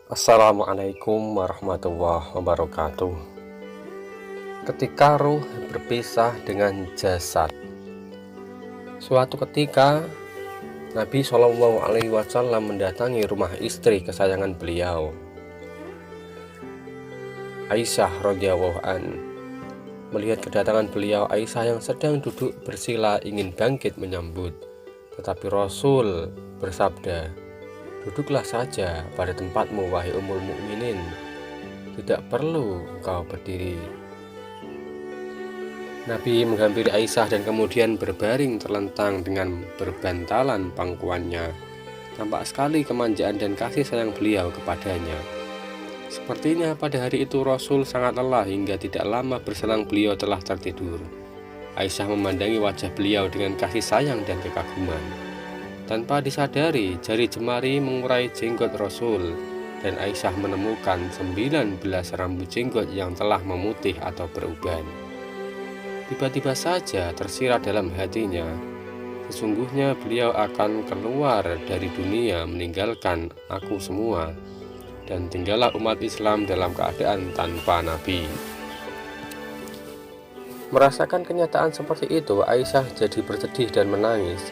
Assalamualaikum warahmatullahi wabarakatuh. Ketika ruh berpisah dengan jasad. Suatu ketika Nabi Shallallahu Alaihi Wasallam mendatangi rumah istri kesayangan beliau, Aisyah radhiyallahu an. Melihat kedatangan beliau, Aisyah yang sedang duduk bersila ingin bangkit menyambut, tetapi Rasul bersabda, "Duduklah saja pada tempatmu, wahai Ummul Mukminin. Tidak perlu engkau berdiri." Nabi menghampiri Aisyah dan kemudian berbaring terlentang dengan berbantalan pangkuannya. Tampak sekali kemanjaan dan kasih sayang beliau kepadanya. Sepertinya pada hari itu Rasul sangat lelah hingga tidak lama berselang beliau telah tertidur. Aisyah memandangi wajah beliau dengan kasih sayang dan kekaguman. Tanpa disadari, jari jemari mengurai jenggot Rasul, dan Aisyah menemukan 19 rambut jenggot yang telah memutih atau beruban. Tiba-tiba saja tersirat dalam hatinya, sesungguhnya beliau akan keluar dari dunia meninggalkan aku semua, dan tinggallah umat Islam dalam keadaan tanpa Nabi. Merasakan kenyataan seperti itu, Aisyah jadi bersedih dan menangis.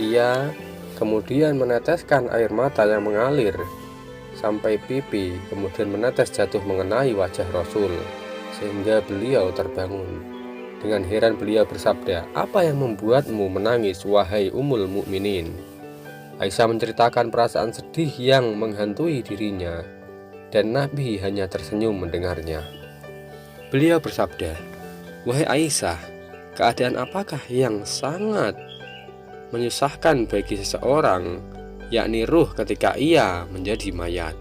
Ia kemudian meneteskan air mata yang mengalir sampai pipi, kemudian menetes jatuh mengenai wajah Rasul, sehingga beliau terbangun. Dengan heran beliau bersabda, "Apa yang membuatmu menangis, wahai Ummul Mukminin?" Aisyah menceritakan perasaan sedih yang menghantui dirinya, dan Nabi hanya tersenyum mendengarnya. Beliau bersabda, "Wahai Aisyah, keadaan apakah yang sangat menyusahkan bagi seseorang, yakni ruh ketika ia menjadi mayat?"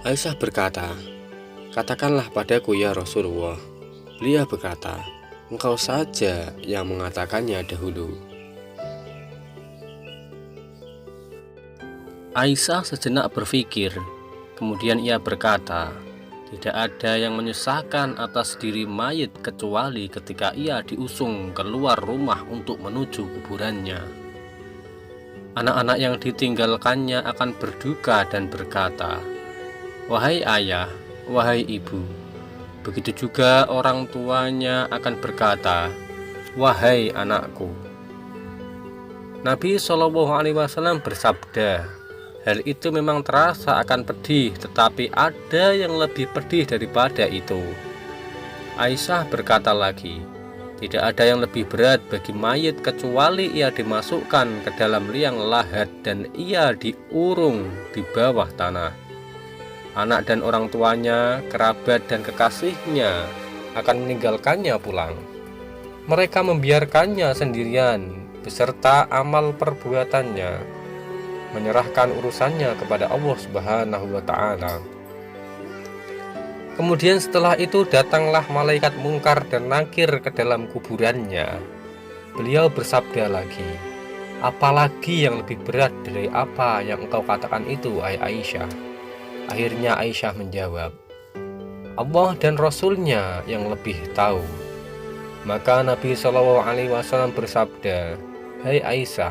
Aisyah berkata, "Katakanlah padaku ya Rasulullah." Beliau berkata, "Engkau saja yang mengatakannya dahulu." Aisyah sejenak berpikir, kemudian ia berkata, "Tidak ada yang menyusahkan atas diri mayit kecuali ketika ia diusung keluar rumah untuk menuju kuburannya. Anak-anak yang ditinggalkannya akan berduka dan berkata, 'Wahai ayah, wahai ibu.' Begitu juga orang tuanya akan berkata, 'Wahai anakku.'" Nabi Shallallahu Alaihi Wasallam bersabda, "Hal itu memang terasa akan pedih, tetapi ada yang lebih pedih daripada itu." Aisyah berkata lagi, "Tidak ada yang lebih berat bagi mayit kecuali ia dimasukkan ke dalam liang lahat dan ia diurung di bawah tanah. Anak dan orang tuanya, kerabat dan kekasihnya akan meninggalkannya pulang. Mereka membiarkannya sendirian beserta amal perbuatannya, menyerahkan urusannya kepada Allah Subhanahu wa Ta'ala. Kemudian setelah itu datanglah malaikat mungkar dan nakir ke dalam kuburannya. Beliau bersabda lagi, 'Apalagi yang lebih berat dari apa yang engkau katakan itu, Aisyah?' Akhirnya Aisyah menjawab, 'Allah dan Rasulnya yang lebih tahu.' Maka Nabi Shallallahu Alaihi Wasallam bersabda, 'Hai Aisyah,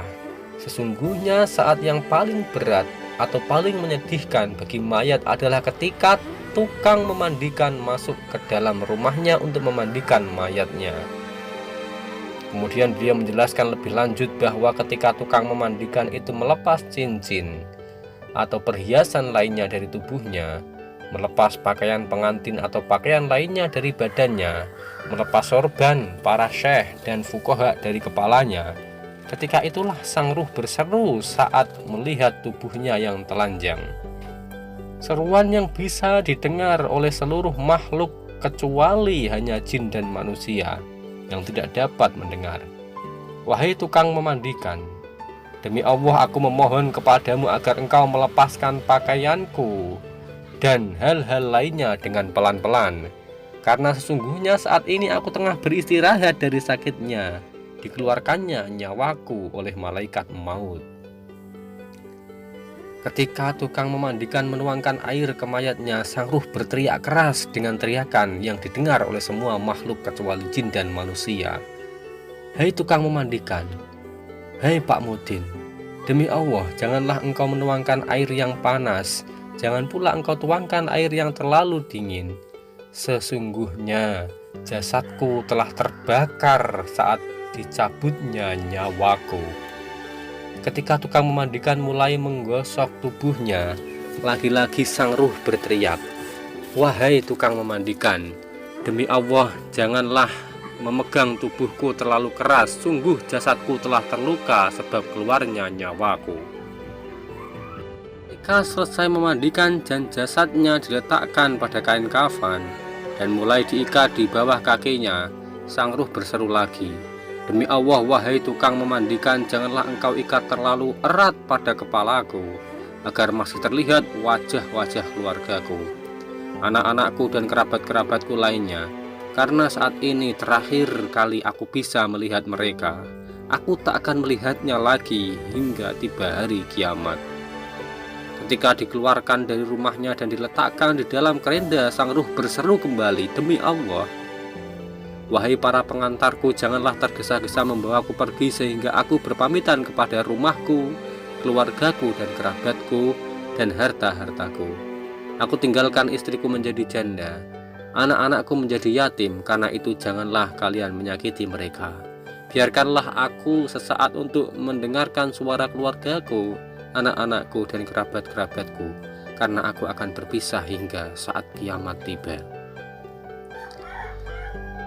sesungguhnya saat yang paling berat atau paling menyedihkan bagi mayat adalah ketika tukang memandikan masuk ke dalam rumahnya untuk memandikan mayatnya.' Kemudian beliau menjelaskan lebih lanjut bahwa ketika tukang memandikan itu melepas cincin atau perhiasan lainnya dari tubuhnya, melepas pakaian pengantin atau pakaian lainnya dari badannya, melepas sorban para syekh dan fuqaha dari kepalanya, ketika itulah sang ruh berseru saat melihat tubuhnya yang telanjang. Seruan yang bisa didengar oleh seluruh makhluk kecuali hanya jin dan manusia yang tidak dapat mendengar. Wahai tukang memandikan, demi Allah aku memohon kepadamu agar engkau melepaskan pakaianku dan hal-hal lainnya dengan pelan-pelan, karena sesungguhnya saat ini aku tengah beristirahat dari sakitnya dikeluarkannya nyawaku oleh malaikat maut." Ketika tukang memandikan menuangkan air ke mayatnya, sang ruh berteriak keras dengan teriakan yang didengar oleh semua makhluk kecuali jin dan manusia. "Hai tukang memandikan, hai Pak Mudin, Demi Allah, janganlah engkau menuangkan air yang panas, jangan pula engkau tuangkan air yang terlalu dingin. Sesungguhnya jasadku telah terbakar saat dicabutnya nyawaku. Ketika tukang memandikan mulai menggosok tubuhnya, lagi-lagi sang ruh berteriak, "Wahai tukang memandikan, demi Allah janganlah memegang tubuhku terlalu keras, sungguh jasadku telah terluka sebab keluarnya nyawaku." Ketika selesai memandikan dan jasadnya diletakkan pada kain kafan dan mulai diikat di bawah kakinya, sang ruh berseru lagi, "Demi Allah, wahai tukang memandikan, janganlah engkau ikat terlalu erat pada kepalaku, agar masih terlihat wajah-wajah keluargaku, anak-anakku dan kerabat-kerabatku lainnya. Karena saat ini terakhir kali aku bisa melihat mereka. Aku tak akan melihatnya lagi hingga tiba hari kiamat." Ketika dikeluarkan dari rumahnya dan diletakkan di dalam kerenda, sang ruh berseru kembali, "Demi Allah, wahai para pengantarku, janganlah tergesa-gesa membawaku pergi sehingga aku berpamitan kepada rumahku, keluargaku dan kerabatku, dan harta-hartaku. Aku tinggalkan istriku menjadi janda, anak-anakku menjadi yatim, karena itu janganlah kalian menyakiti mereka. Biarkanlah aku sesaat untuk mendengarkan suara keluargaku, anak-anakku dan kerabat-kerabatku, karena aku akan berpisah hingga saat kiamat tiba."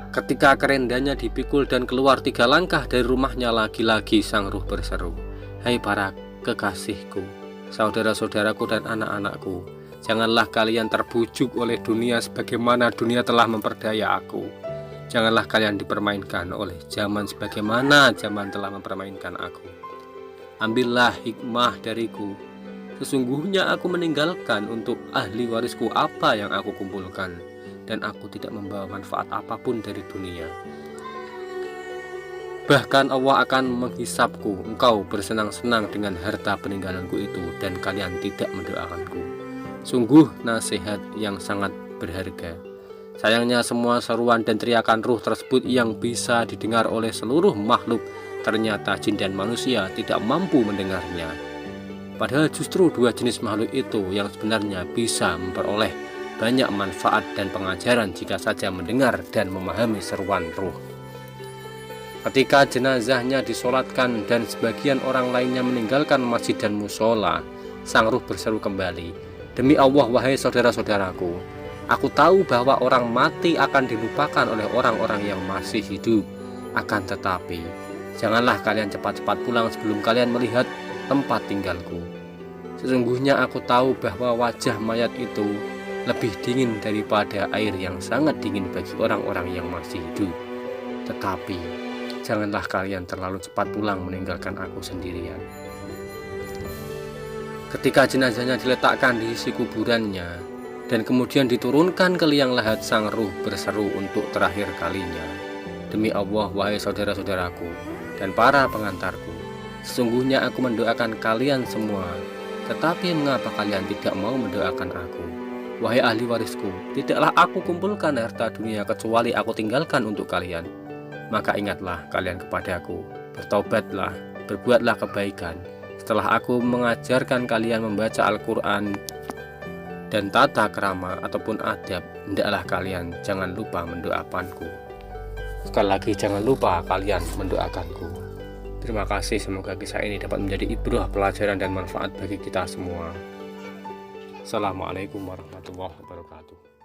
Ketika kerendanya dipikul dan keluar 3 langkah dari rumahnya, lagi-lagi sang ruh berseru, "Hai para kekasihku, saudara-saudaraku dan anak-anakku, janganlah kalian terbujuk oleh dunia sebagaimana dunia telah memperdaya aku. Janganlah kalian dipermainkan oleh zaman sebagaimana zaman telah mempermainkan aku. Ambillah hikmah dariku. Sesungguhnya aku meninggalkan untuk ahli warisku apa yang aku kumpulkan, dan aku tidak membawa manfaat apapun dari dunia. Bahkan Allah akan menghisapku, engkau bersenang-senang dengan harta peninggalanku itu, dan kalian tidak mendoakanku. Sungguh nasihat yang sangat berharga. Sayangnya semua seruan dan teriakan ruh tersebut yang bisa didengar oleh seluruh makhluk, ternyata jin dan manusia tidak mampu mendengarnya. Padahal justru 2 jenis makhluk itu yang sebenarnya bisa memperoleh banyak manfaat dan pengajaran jika saja mendengar dan memahami seruan ruh. Ketika jenazahnya disolatkan dan sebagian orang lainnya meninggalkan masjid dan musola, sang ruh berseru kembali, "Demi Allah, wahai saudara-saudaraku, aku tahu bahwa orang mati akan dilupakan oleh orang-orang yang masih hidup. Akan tetapi, janganlah kalian cepat-cepat pulang sebelum kalian melihat tempat tinggalku. Sesungguhnya aku tahu bahwa wajah mayat itu lebih dingin daripada air yang sangat dingin bagi orang-orang yang masih hidup. Tetapi, janganlah kalian terlalu cepat pulang meninggalkan aku sendirian." Ketika jenazahnya diletakkan di sisi kuburannya dan kemudian diturunkan ke liang lahat, sang ruh berseru untuk terakhir kalinya, "Demi Allah, wahai saudara-saudaraku dan para pengantarku, sesungguhnya aku mendoakan kalian semua, tetapi mengapa kalian tidak mau mendoakan aku? Wahai ahli warisku, tidaklah aku kumpulkan harta dunia kecuali aku tinggalkan untuk kalian. Maka ingatlah kalian kepadaku, bertobatlah, berbuatlah kebaikan. Setelah aku mengajarkan kalian membaca Al-Quran dan tata krama ataupun adab, hendaklah kalian jangan lupa mendoakanku." Sekali lagi, jangan lupa kalian mendoakanku. Terima kasih, semoga kisah ini dapat menjadi ibrah, pelajaran dan manfaat bagi kita semua. Assalamualaikum warahmatullahi wabarakatuh.